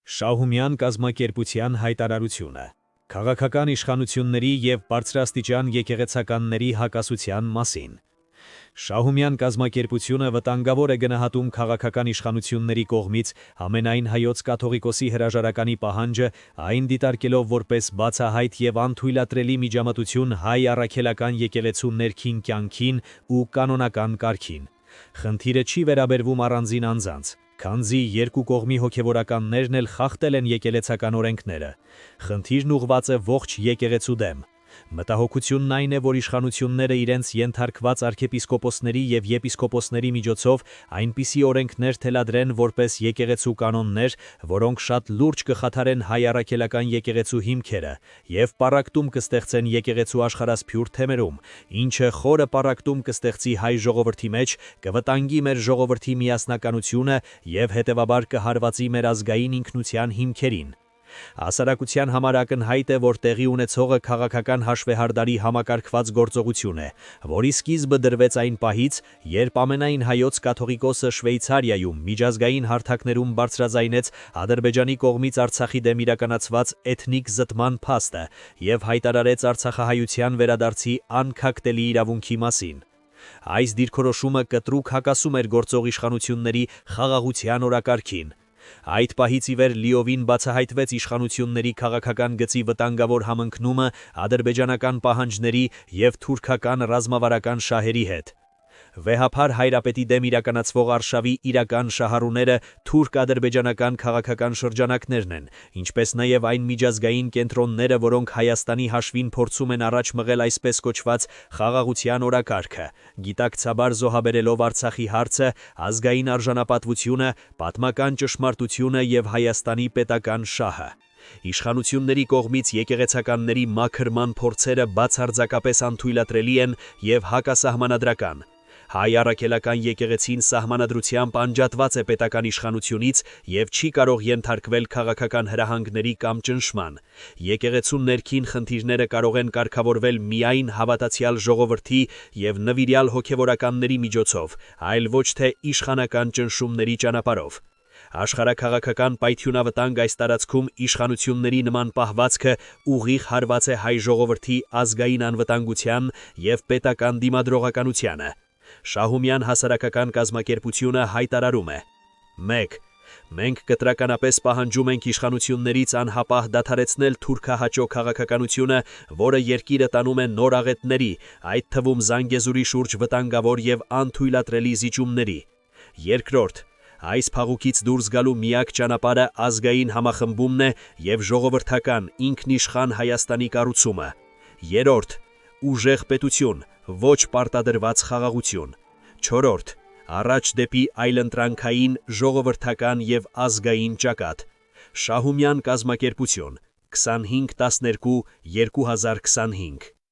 Շահումյան կազմակերպության հայտարարությունը քաղաքական իշխանությունների և բարձրաստիճան եկեղեցականների հակասության մասին։ Շահումյան կազմակերպությունը վտանգավոր է գնահատում քաղաքական իշխանությունների կողմից ամենայն հայոց կաթողիկոսի հրաժարականի պահանջը, այն դիտարկելով որպես բացահայտ և անթույլատրելի միջամտություն հայ առաքելական եկեղեցու ներքին կյանքին ու կանոնական կարգին։ Խնդիրը չի վերաբերվում առանձին անձանց, քանզի երկու կողմի հոգևորականներն էլ խախտել են եկեղեցական օրենքները։ Խնդիրն ուղղված է ողջ եկեղեցու դեմ։ Մտահոգությունն այն է, որ իշխանությունները իրենց ենթարկված արքեպիսկոպոսների և եպիսկոպոսների միջոցով այնպիսի օրենքներ թելադրեն որպես եկեղեցու կանոններ, որոնք շատ լուրջ կխաթարեն հայ առաքելական եկեղեցու հիմքերը և պառակտում կստեղծեն եկեղեցու աշխարհասփյուռ թեմերում, ինչը խորը պառակտում կստեղծի հայ ժողովրդի մեջ, կվտանգի մեր ժողովրդի միասնականությունը և հետևաբար կհարվածի մեր ազգային ինքնության հիմքերին։ Հասարակության համար ակնհայտ է, որ տեղի ունեցողը քաղաքական հաշվեհարդարի համակարգված գործողություն է, որի սկիզբը դրվեց այն պահից, երբ ամենայն հայոց կաթողիկոսը Շվեյցարիայում միջազգային հարթակներում բարձրաձայնեց Ադրբեջանի կողմից Արցախի դեմ իրականացված էթնիկ զտման փաստը և հայտարարեց արցախահայության վերադարձի անքակտելի իրավունքի մասին։ Այս դիրքորոշումը կտրուկ հակասում էր գործող իշխանությունների խաղաղության օրակարգին։ Այդ պահից ի վեր լիովին բացահայտվեց իշխանությունների քաղաքական գծի վտանգավոր համընկնումը ադրբեջանական պահանջների և թուրքական ռազմավարական շահերի հետ։ Վեհափար Հայրապետի դեմ իրականացվող արշավի իրական շահառուները թուրք-ադրբեջանական քաղաքական շրջանակներն են, ինչպես նաև այն միջազգային կենտրոնները, որոնք Հայաստանի հաշվին փորձում են առաջ մղել այսպես կոչված խաղաղության օրակարգը, գիտակցաբար զոհաբերելով Արցախի հարցը, ազգային արժանապատվությունը, պատմական ճշմարտությունը և Հայաստանի պետական շահը։ Իշխանությունների կողմից եկեղեցականների մաքրման փորձերը բացարձակապես անթույլատրելի են և հակասահմանադրական։ Հայ առաքելական եկեղեցին սահմանադրությամբ անջատված է պետական իշխանությունից և չի կարող ենթարկվել քաղաքական հրահանգների կամ ճնշման։ Եկեղեցու ներքին խնդիրները կարող են կարգավորվել միայն հավատացյալ ժողովրդի և նվիրյալ հոգևորականների միջոցով, այլ ոչ թե իշխանական ճնշումների ճանապարհով։ Աշխարհաքաղաքական պայթյունավտանգ այս տարածքում իշխանությունների նման պահվածքը ուղիղ հարված է հայ ժողովրդի ազգային անվտանգության և պետական դիմադրողականությանը։ Շահումյան հասարակական կազմակերպությունը հայտարարում է. 1. Մենք կտրականապես պահանջում ենք իշխանություններից անհապաղ դադարեցնել թուրքահաճո քաղաքականությունը, որը երկիրը տանում է նոր աղետների, այդ թվում Զանգեզուրի շուրջ վտանգավոր և անթույլատրելի զիջումների։ 2. Այս փաղուկից դուրս գալու միակ ճանապարհը ազգային համախմբումն է և ժողովրդական ինքնիշխան Հայաստանի կառուցումը։ 3. Ուժեղ պետություն, ոչ պարտադրված խաղաղություն։ 4. Առաջ դեպի այլընտրանքային, ժողովրդական և ազգային ճակատ։ Շահումյան կազմակերպություն 25/12/2025